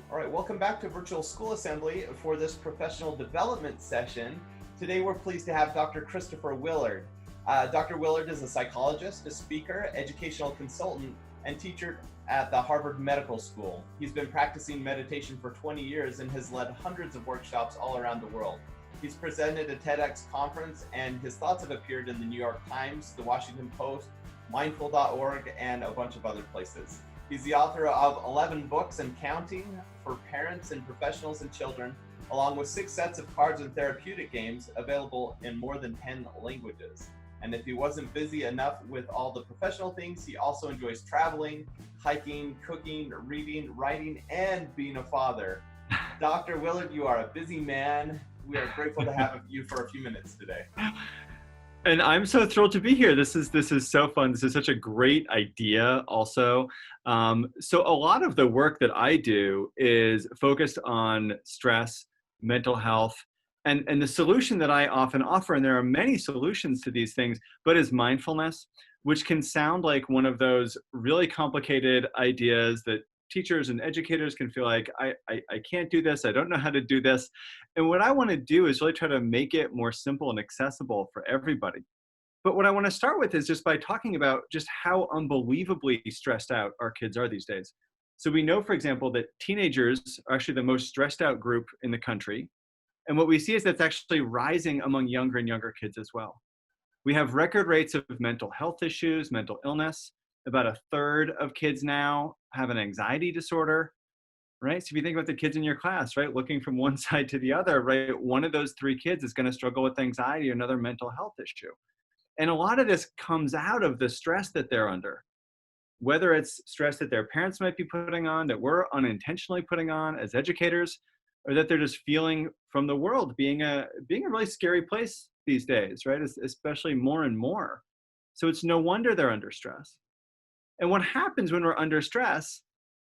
All right, welcome back to Virtual School Assembly for this professional development session. Today we're pleased to have Dr. Christopher Willard. Dr. Willard is a psychologist, a speaker, educational consultant, and teacher at the Harvard Medical School. He's been practicing meditation for 20 years and has led hundreds of workshops all around the world. He's presented at a TEDx conference, and his thoughts have appeared in the New York Times, the Washington Post, mindful.org, and a bunch of other places. He's the author of 11 books and counting for parents and professionals and children, along with 6 sets of cards and therapeutic games available in more than 10 languages. And if he wasn't busy enough with all the professional things, he also enjoys traveling, hiking, cooking, reading, writing, and being a father. Dr. Willard, you are a busy man. We are grateful to have you for a few minutes today. And I'm so thrilled to be here. This is so fun. This is such a great idea also. So a lot of the work that I do is focused on stress, mental health, and the solution that I often offer, and there are many solutions to these things, but is mindfulness, which can sound like one of those really complicated ideas that teachers and educators can feel like, I can't do this, I don't know how to do this. And what I want to do is really try to make it more simple and accessible for everybody. But what I want to start with is just by talking about just how unbelievably stressed out our kids are these days. So we know, for example, that teenagers are actually the most stressed out group in the country. And what we see is that's actually rising among younger and younger kids as well. We have record rates of mental health issues, mental illness. About a third of kids now have an anxiety disorder, right? So if you think about the kids in your class, right, looking from one side to the other, right, one of those 3 kids is going to struggle with anxiety or another mental health issue. And a lot of this comes out of the stress that they're under, whether it's stress that their parents might be putting on, that we're unintentionally putting on as educators, or that they're just feeling from the world being a really scary place these days, right? Especially more and more. So it's no wonder they're under stress. And what happens when we're under stress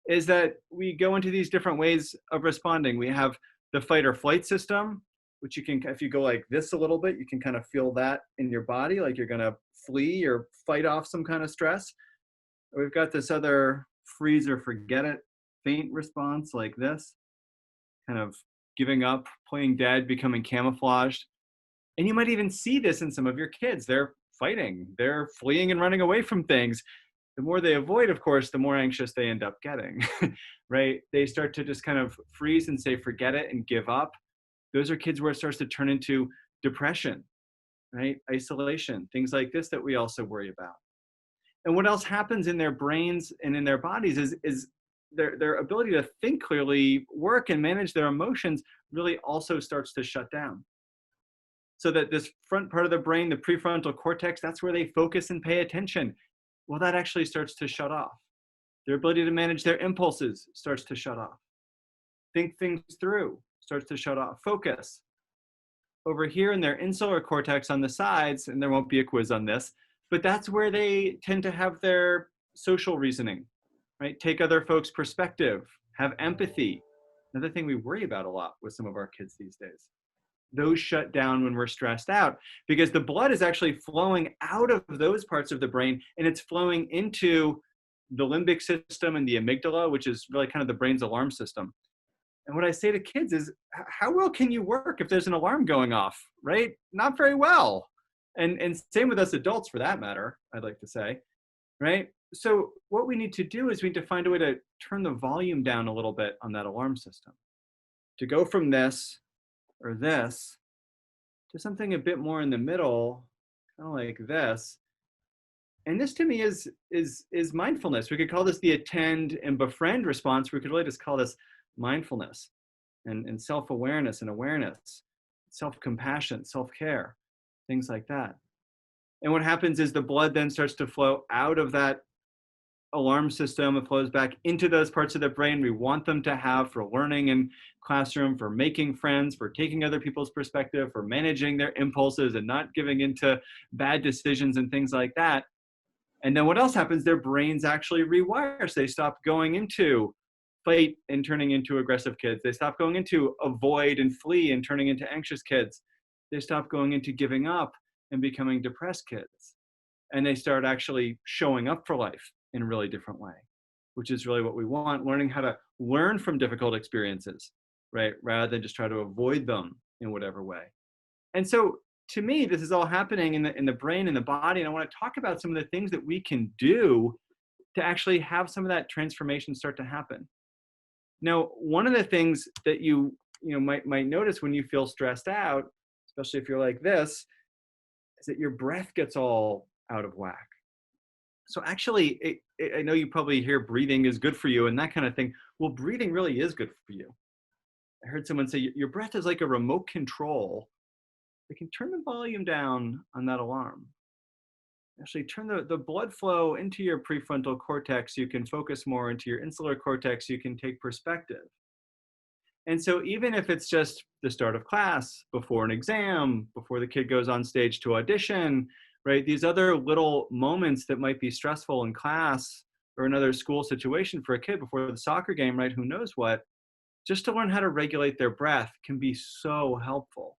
is that we go into these different ways of responding. We have the fight or flight system, which you can, if you go like this a little bit, you can kind of feel that in your body, like you're going to flee or fight off some kind of stress. We've got this other freeze or forget it faint response like this, kind of giving up, playing dead, becoming camouflaged. And you might even see this in some of your kids. They're fighting, they're fleeing and running away from things. The more they avoid, of course, the more anxious they end up getting, right? They start to just kind of freeze and say, forget it and give up. Those are kids where it starts to turn into depression, right? Isolation, things like this that we also worry about. And what else happens in their brains and in their bodies is their ability to think clearly, work and manage their emotions really also starts to shut down. So that this front part of the brain, the prefrontal cortex, that's where they focus and pay attention. Well, that actually starts to shut off. Their ability to manage their impulses starts to shut off. Think things through starts to shut off. Focus. Over here in their insular cortex on the sides, and there won't be a quiz on this, but that's where they tend to have their social reasoning, right? Take other folks' perspective, have empathy. Another thing we worry about a lot with some of our kids these days. Those shut down when we're stressed out because the blood is actually flowing out of those parts of the brain and it's flowing into the limbic system and the amygdala, which is really kind of the brain's alarm system. And what I say to kids is, how well can you work if there's an alarm going off, right? Not very well. And same with us adults for that matter, I'd like to say, right? So what we need to do is we need to find a way to turn the volume down a little bit on that alarm system. To go from this or this to something a bit more in the middle, kind of like this. And this to me is mindfulness. We could call this the attend and befriend response. We could really just call this mindfulness and self-awareness and awareness, self-compassion, self-care, things like that. And what happens is the blood then starts to flow out of that alarm system. It flows back into those parts of the brain we want them to have for learning in classroom, for making friends, for taking other people's perspective, for managing their impulses and not giving into bad decisions and things like that. And then what else happens? Their brains actually rewire. So they stop going into fight and turning into aggressive kids. They stop going into avoid and flee and turning into anxious kids. They stop going into giving up and becoming depressed kids. And they start actually showing up for life in a really different way. which is really what we want, learning how to learn from difficult experiences, right? Rather than just try to avoid them in whatever way. And so to me, this is all happening in the brain and the body. And I want to talk about some of the things that we can do to actually have some of that transformation start to happen. Now, one of the things that you might notice when you feel stressed out, especially if you're like this, is that your breath gets all out of whack. So actually, I know you probably hear breathing is good for you and that kind of thing. Well, breathing really is good for you. I heard someone say your breath is like a remote control. We can turn the volume down on that alarm. Actually turn the blood flow into your prefrontal cortex. You can focus more into your insular cortex. You can take perspective. And so even if it's just the start of class, before an exam, before the kid goes on stage to audition, right? These other little moments that might be stressful in class or another school situation for a kid before the soccer game, right? Who knows what? Just to learn how to regulate their breath can be so helpful.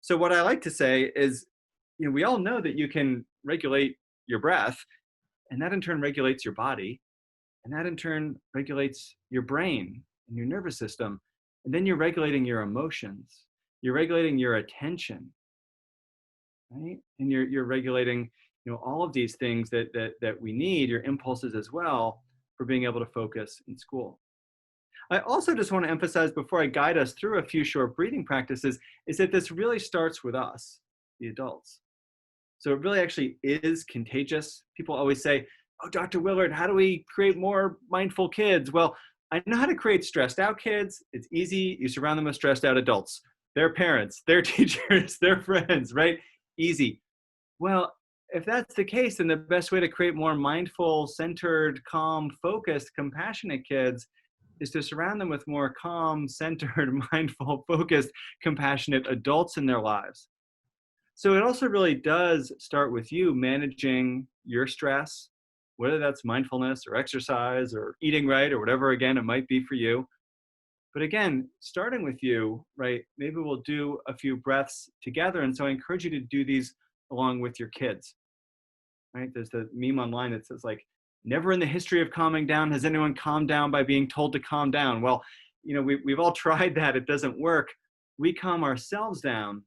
So what I like to say is, we all know that you can regulate your breath, and that in turn regulates your body, and that in turn regulates your brain and your nervous system. And then you're regulating your emotions. You're regulating your attention, right? And you're regulating, all of these things that we need, your impulses as well, for being able to focus in school. I also just want to emphasize before I guide us through a few short breathing practices is that this really starts with us, the adults. So it really actually is contagious. People always say, oh, Dr. Willard, how do we create more mindful kids? Well, I know how to create stressed out kids. It's easy. You surround them with stressed out adults, their parents, their teachers, their friends, right? Easy. Well, if that's the case, then the best way to create more mindful, centered, calm, focused, compassionate kids is to surround them with more calm, centered, mindful, focused, compassionate adults in their lives. So it also really does start with you managing your stress, whether that's mindfulness or exercise or eating right or whatever, again, it might be for you. But again, starting with you, right, maybe we'll do a few breaths together. And so I encourage you to do these along with your kids, right? There's the meme online that says never in the history of calming down has anyone calmed down by being told to calm down. Well, we've all tried that. It doesn't work. We calm ourselves down,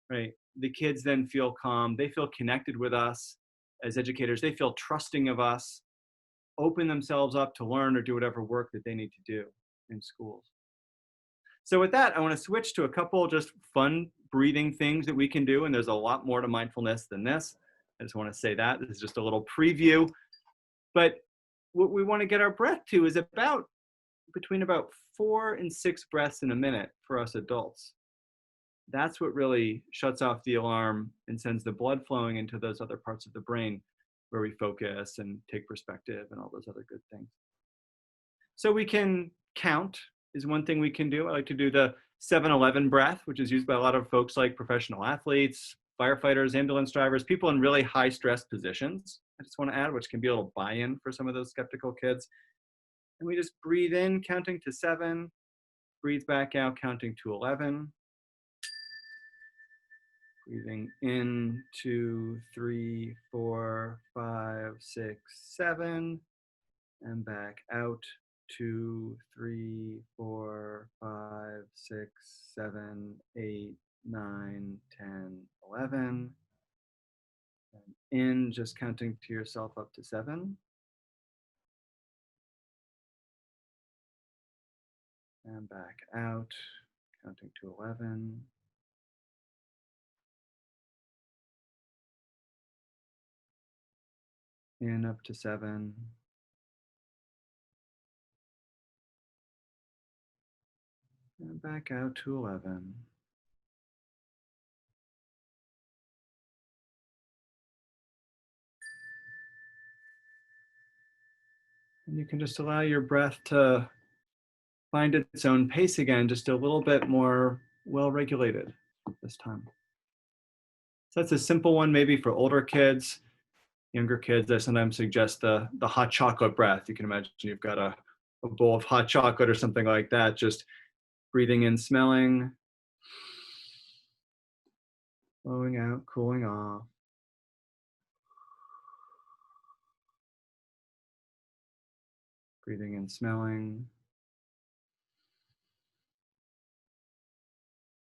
right? The kids then feel calm. They feel connected with us as educators. They feel trusting of us, open themselves up to learn or do whatever work that they need to do in schools. So with that, I want to switch to a couple just fun breathing things that we can do. And there's a lot more to mindfulness than this. I just want to say that. This is just a little preview. But what we want to get our breath to is between about 4 and 6 breaths in a minute for us adults. That's what really shuts off the alarm and sends the blood flowing into those other parts of the brain where we focus and take perspective and all those other good things. So we can count is one thing we can do. I like to do the 7-11 breath, which is used by a lot of folks like professional athletes, firefighters, ambulance drivers, people in really high stress positions. I just want to add, which can be a little buy-in for some of those skeptical kids. And we just breathe in, counting to 7, breathe back out, counting to 11. Breathing in 2, 3, 4, 5, 6, 7, and back out 2, 3, 4, 5, 6, 7, 8, 9, 10, 11. And in, just counting to yourself up to 7. And back out, counting to 11. In up to 7. And back out to 11. And you can just allow your breath to find its own pace again, just a little bit more well-regulated this time. So that's a simple one maybe for older kids. Younger kids, I sometimes suggest the hot chocolate breath. You can imagine you've got a bowl of hot chocolate or something like that, just breathing in, smelling, blowing out, cooling off. Breathing and smelling.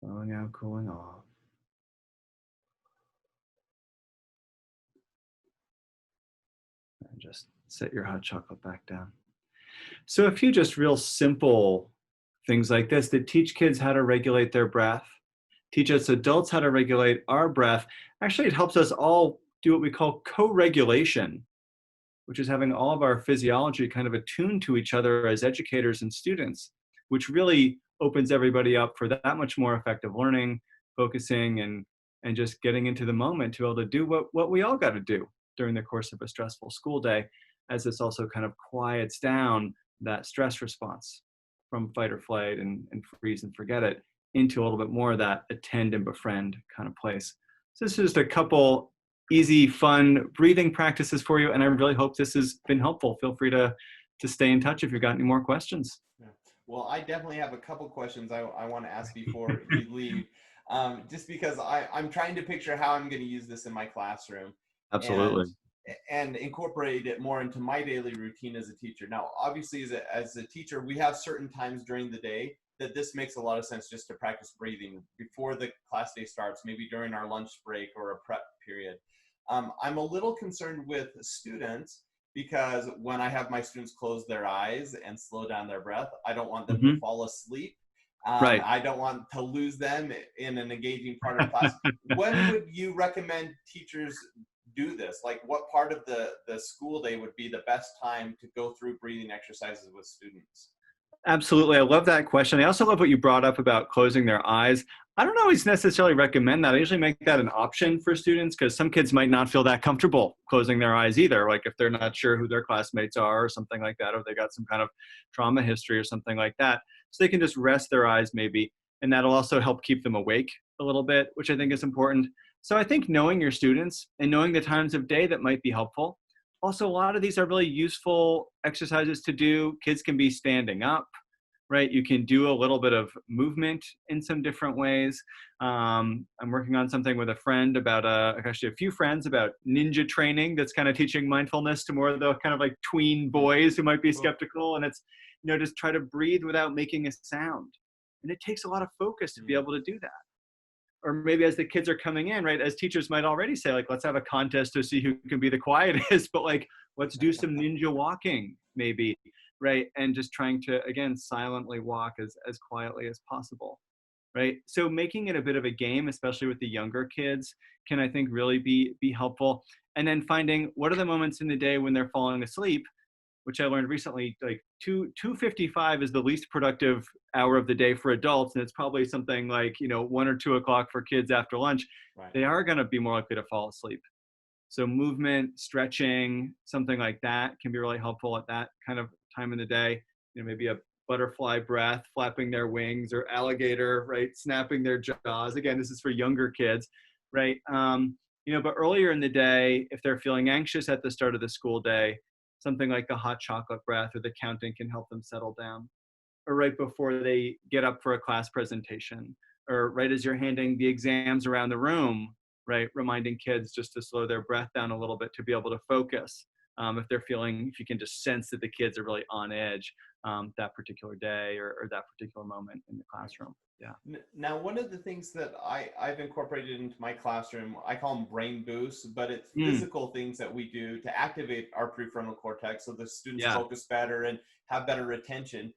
Blowing out, cooling off. And just set your hot chocolate back down. So a few just real simple things like this that teach kids how to regulate their breath, teach us adults how to regulate our breath. Actually, it helps us all do what we call co-regulation, which is having all of our physiology kind of attuned to each other as educators and students, which really opens everybody up for that much more effective learning, focusing, and just getting into the moment to be able to do what we all got to do during the course of a stressful school day, as this also kind of quiets down that stress response from fight or flight and freeze and forget it into a little bit more of that attend and befriend kind of place. So this is just a couple easy, fun breathing practices for you, and I really hope this has been helpful. Feel free to stay in touch if you've got any more questions. Yeah. Well, I definitely have a couple questions I want to ask before you leave, just because I'm trying to picture how I'm going to use this in my classroom. Absolutely. And incorporate it more into my daily routine as a teacher. Now, obviously, as a teacher, we have certain times during the day that this makes a lot of sense just to practice breathing before the class day starts, maybe during our lunch break or a prep period. I'm a little concerned with students because when I have my students close their eyes and slow down their breath, I don't want them to fall asleep. Right. I don't want to lose them in an engaging part of class. When would you recommend teachers do this? Like, what part of the school day would be the best time to go through breathing exercises with students? Absolutely. I love that question. I also love what you brought up about closing their eyes. I don't always necessarily recommend that. I usually make that an option for students because some kids might not feel that comfortable closing their eyes either. Like if they're not sure who their classmates are or something like that, or they got some kind of trauma history or something like that. So they can just rest their eyes maybe. And that'll also help keep them awake a little bit, which I think is important. So I think knowing your students and knowing the times of day that might be helpful. Also, a lot of these are really useful exercises to do. Kids can be standing up, right? You can do a little bit of movement in some different ways. I'm working on something with a friend about, actually a few friends about ninja training that's kind of teaching mindfulness to more of the kind of like tween boys who might be skeptical. And it's, just try to breathe without making a sound. And it takes a lot of focus to be able to do that. Or maybe as the kids are coming in, right, as teachers might already say, like, let's have a contest to see who can be the quietest, but like, let's do some ninja walking maybe, right? And just trying to, again, silently walk as quietly as possible, right? So making it a bit of a game, especially with the younger kids, can, I think, really be helpful. And then finding what are the moments in the day when they're falling asleep, which I learned recently, like 2:55 is the least productive hour of the day for adults. And it's probably something like, 1 or 2 o'clock for kids after lunch. Right. They are going to be more likely to fall asleep. So movement, stretching, something like that can be really helpful at that kind of time in the day. Maybe a butterfly breath, flapping their wings, or alligator, right? Snapping their jaws. Again, this is for younger kids, right? But earlier in the day, if they're feeling anxious at the start of the school day, something like the hot chocolate breath or the counting can help them settle down. Or right before they get up for a class presentation, or right as you're handing the exams around the room, right? Reminding kids just to slow their breath down a little bit to be able to focus. If you can just sense that the kids are really on edge that particular day or that particular moment in the classroom. Yeah. Now, one of the things that I've incorporated into my classroom, I call them brain boosts, but it's physical things that we do to activate our prefrontal cortex so the students focus better and have better retention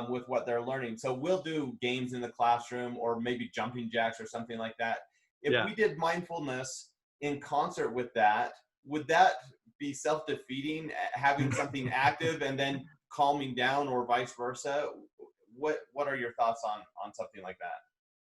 with what they're learning. So we'll do games in the classroom or maybe jumping jacks or something like that. If we did mindfulness in concert with that, would that be self-defeating, having something active and then calming down, or vice versa? What are your thoughts on something like that?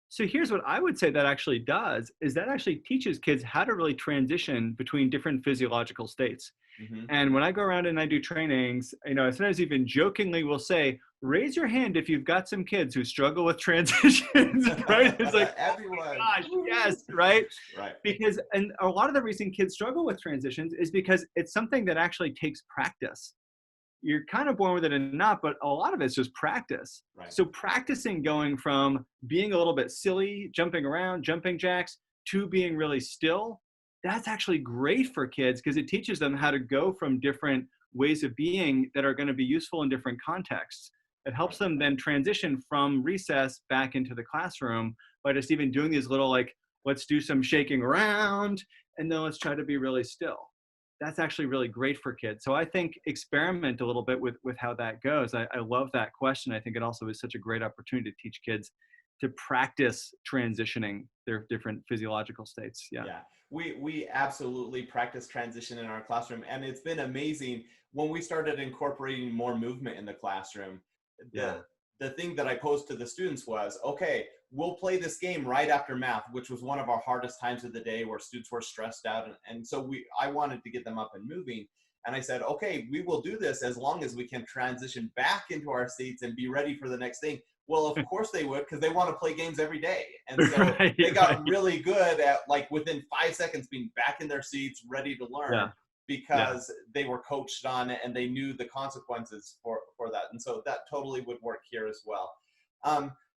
So here's what I would say that actually does, is that actually teaches kids how to really transition between different physiological states. Mm-hmm. And when I go around and I do trainings, I sometimes even jokingly will say, raise your hand if you've got some kids who struggle with transitions, right? It's like, everyone. Oh my gosh, yes, right? Right. Because, and a lot of the reason kids struggle with transitions is because it's something that actually takes practice. You're kind of born with it and not, but a lot of it's just practice. Right. So practicing going from being a little bit silly, jumping around, jumping jacks, to being really still, that's actually great for kids because it teaches them how to go from different ways of being that are going to be useful in different contexts. It helps them then transition from recess back into the classroom by just even doing these little, like, let's do some shaking around, and then let's try to be really still. That's actually really great for kids. So I think experiment a little bit with how that goes. I love that question. I think it also is such a great opportunity to teach kids to practice transitioning their different physiological states. Yeah. Yeah, we absolutely practice transition in our classroom, and it's been amazing when we started incorporating more movement in the classroom. Yeah. The thing that I posed to the students was, okay, we'll play this game right after math, which was one of our hardest times of the day where students were stressed out, and so I wanted to get them up and moving. And I said, okay, we will do this as long as we can transition back into our seats and be ready for the next thing. Well, of course they would, because they want to play games every day. And so Right, they got right. really good at, like, within 5 seconds being back in their seats, ready to learn, Yeah. Yeah. because they were coached on it and they knew the consequences for that. And so that totally would work here as well.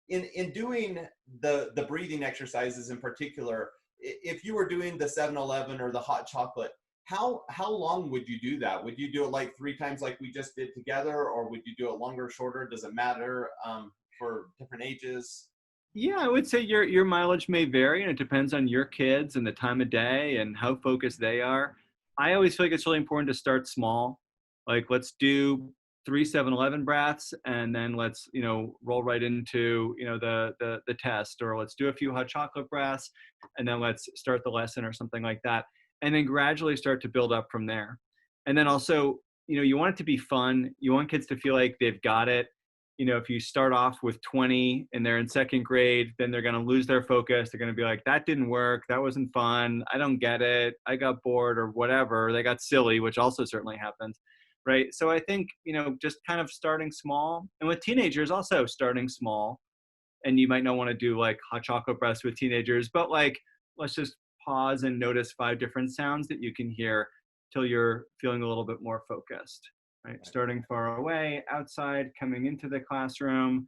In doing the breathing exercises in particular, if you were doing the 7-Eleven or the hot chocolate, how long would you do that? Would you do it like 3 times like we just did together, or would you do it longer, shorter? Does it matter for different ages? Yeah, I would say your mileage may vary, and it depends on your kids and the time of day and how focused they are. I always feel like it's really important to start small. Like, let's do 3 7-Eleven breaths, and then let's, roll right into, the test, or let's do a few hot chocolate breaths, and then let's start the lesson or something like that. And then gradually start to build up from there. And then also, you want it to be fun. You want kids to feel like they've got it. If you start off with 20 and they're in second grade, then they're going to lose their focus. They're going to be like, that didn't work. That wasn't fun. I don't get it. I got bored or whatever. They got silly, which also certainly happens. Right. So I think, just kind of starting small, and with teenagers also starting small. And you might not want to do like hot chocolate breaths with teenagers, but like, let's just pause and notice 5 different sounds that you can hear till you're feeling a little bit more focused. Right? Starting far away, outside, coming into the classroom,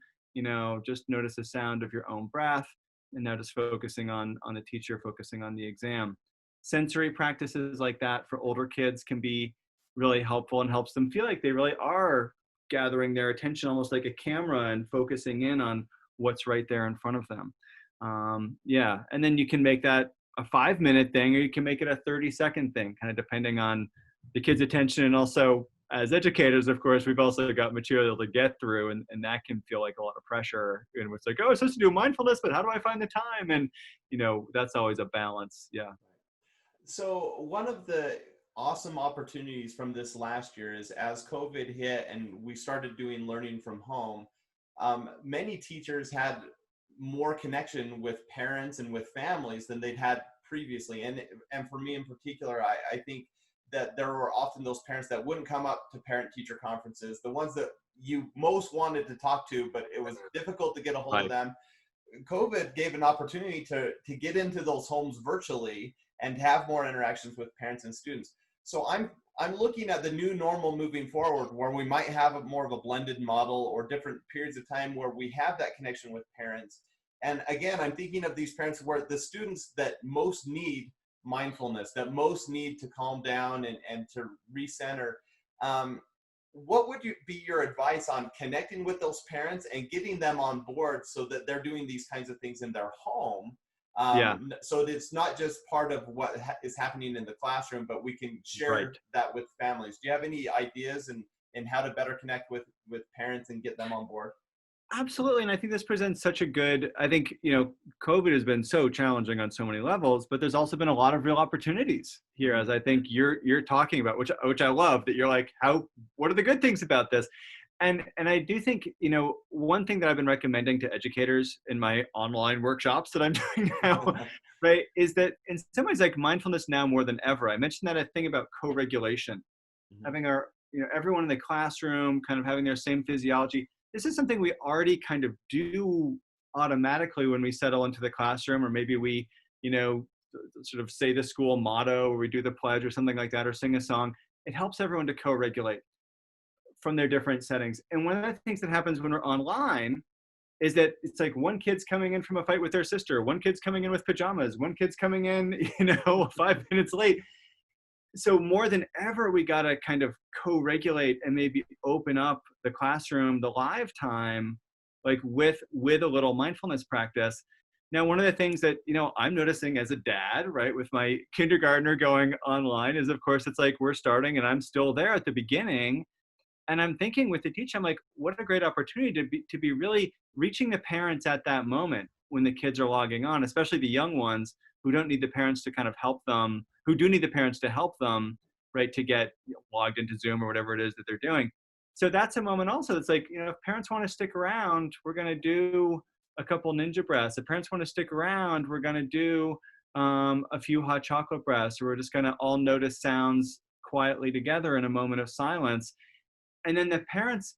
just notice the sound of your own breath, and now just focusing on the teacher, focusing on the exam. Sensory practices like that for older kids can be really helpful and helps them feel like they really are gathering their attention almost like a camera and focusing in on what's right there in front of them. Yeah, and then you can make that a 5-minute thing, or you can make it a 30-second thing, kind of depending on the kid's attention. And also, as educators, of course, we've also got material to get through, and that can feel like a lot of pressure. And it's like, oh, I'm supposed to do mindfulness, but how do I find the time? And, that's always a balance. Yeah. So one of the awesome opportunities from this last year is, as COVID hit and we started doing learning from home, many teachers had more connection with parents and with families than they'd had previously. And for me in particular, I think that there were often those parents that wouldn't come up to parent-teacher conferences, the ones that you most wanted to talk to, but it was difficult to get a hold of Right. them. COVID gave an opportunity to get into those homes virtually and have more interactions with parents and students. So I'm looking at the new normal moving forward, where we might have more of a blended model, or different periods of time where we have that connection with parents. And again, I'm thinking of these parents where the students that most need mindfulness, that most need to calm down and to recenter. What would be your advice on connecting with those parents and getting them on board so that they're doing these kinds of things in their home? Yeah. So that it's not just part of what is happening in the classroom, but we can share Right. that with families. Do you have any ideas in how to better connect with parents and get them on board? Absolutely. And I think this presents such a good, I think, COVID has been so challenging on so many levels, but there's also been a lot of real opportunities here, as I think you're talking about, which I love, that you're like, what are the good things about this? And I do think, one thing that I've been recommending to educators in my online workshops that I'm doing now, right, is that in some ways, like, mindfulness now more than ever. I mentioned that thing about co-regulation, having everyone in the classroom kind of having their same physiology. This is something we already kind of do automatically when we settle into the classroom, or maybe we, sort of say the school motto, or we do the pledge or something like that, or sing a song. It helps everyone to co-regulate from their different settings. And one of the things that happens when we're online is that it's like one kid's coming in from a fight with their sister, one kid's coming in with pajamas, one kid's coming in, 5 minutes late. so more than ever, we got to kind of co-regulate and maybe open up the classroom, the live time, like with a little mindfulness practice. Now, one of the things that, I'm noticing as a dad, right, with my kindergartner going online is, of course, it's like we're starting and I'm still there at the beginning. And I'm thinking with the teacher, I'm like, what a great opportunity to be really reaching the parents at that moment when the kids are logging on, especially the young ones who don't need the parents to kind of help them, who do need the parents to help them, right, to get logged into Zoom or whatever it is that they're doing. So that's a moment also. It's like, if parents want to stick around, we're going to do a couple ninja breaths. If parents want to stick around, we're going to do a few hot chocolate breaths, or we're just going to all notice sounds quietly together in a moment of silence. And then the parents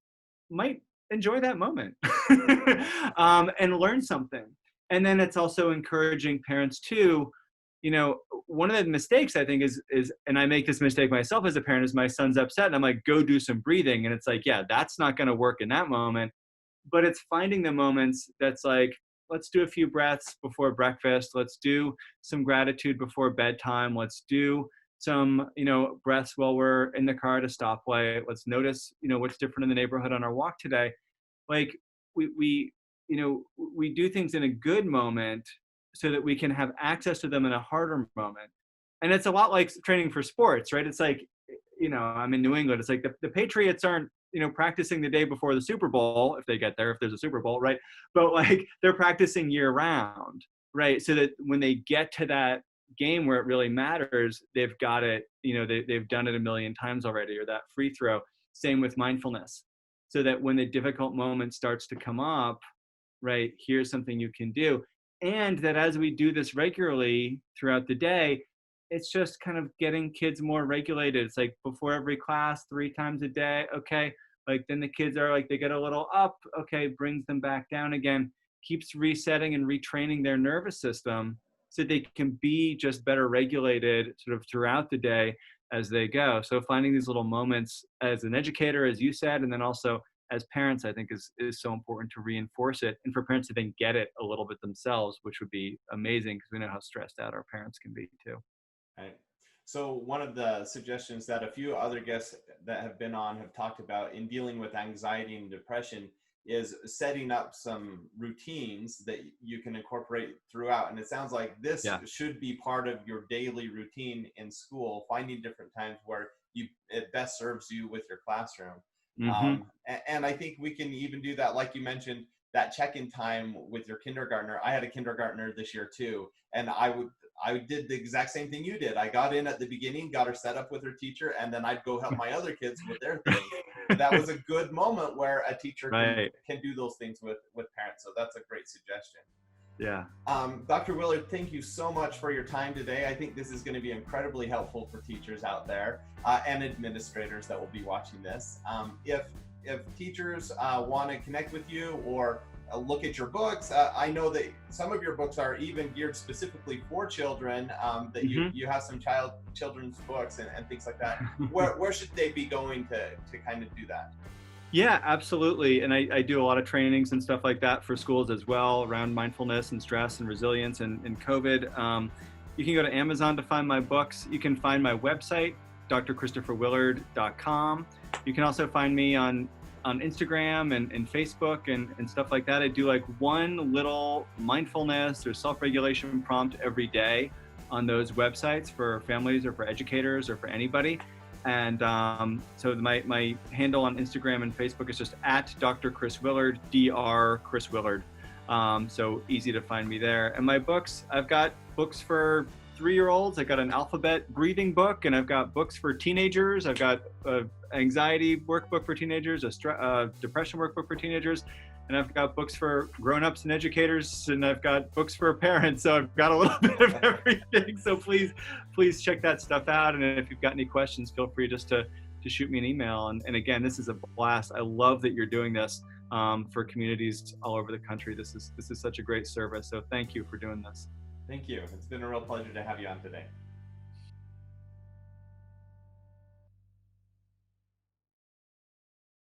might enjoy that moment and learn something. And then it's also encouraging parents too. One of the mistakes I think is, and I make this mistake myself as a parent, is my son's upset and I'm like, go do some breathing. And it's like, yeah, that's not going to work in that moment. But it's finding the moments that's like, let's do a few breaths before breakfast. Let's do some gratitude before bedtime. Let's do some, breaths while we're in the car at a stoplight. Let's notice, what's different in the neighborhood on our walk today. Like we do things in a good moment so that we can have access to them in a harder moment. And it's a lot like training for sports, right? It's like, I'm in New England. It's like the Patriots aren't, practicing the day before the Super Bowl, if they get there, if there's a Super Bowl, right? But like they're practicing year round, right? So that when they get to that game where it really matters, they've got it, they've done it a million times already, or that free throw. Same with mindfulness. So that when the difficult moment starts to come up, right, here's something you can do. And that as we do this regularly throughout the day, it's just kind of getting kids more regulated. It's like before every class, 3 times a day. Okay. Like then the kids are like, they get a little up. Okay. Brings them back down again, keeps resetting and retraining their nervous system so they can be just better regulated sort of throughout the day as they go. So finding these little moments as an educator, as you said, and then also as parents, I think is so important to reinforce it, and for parents to then get it a little bit themselves, which would be amazing because we know how stressed out our parents can be too. Right. So one of the suggestions that a few other guests that have been on have talked about in dealing with anxiety and depression is setting up some routines that you can incorporate throughout. And it sounds like this should be part of your daily routine in school, finding different times where it best serves you with your classroom. Mm-hmm. And I think we can even do that, like you mentioned, that check-in time with your kindergartner. I had a kindergartner this year too, and I did the exact same thing you did. I got in at the beginning, got her set up with her teacher, and then I'd go help my other kids with their things. That was a good moment where a teacher can do those things with parents. So that's a great suggestion. Yeah. Dr. Willard, thank you so much for your time today. I think this is going to be incredibly helpful for teachers out there and administrators that will be watching this. If teachers want to connect with you or look at your books, I know that some of your books are even geared specifically for children, that you have some children's books and things like that. Where should they be going to kind of do that? Yeah, absolutely. And I do a lot of trainings and stuff like that for schools as well around mindfulness and stress and resilience and COVID. You can go to Amazon to find my books. You can find my website, drchristopherwillard.com. You can also find me on Instagram and Facebook and stuff like that. I do like one little mindfulness or self-regulation prompt every day on those websites for families or for educators or for anybody. And so my handle on Instagram and Facebook is just at Dr. Chris Willard, Dr. Chris Willard. So easy to find me there. And my books, I've got books for 3-year-olds. I got an alphabet breathing book, and I've got books for teenagers. I've got an anxiety workbook for teenagers, a depression workbook for teenagers, and I've got books for grown-ups and educators, and I've got books for parents. So I've got a little bit of everything. So please check that stuff out. And if you've got any questions, feel free just to shoot me an email. And again, this is a blast. I love that you're doing this for communities all over the country. This is such a great service. So thank you for doing this. Thank you. It's been a real pleasure to have you on today.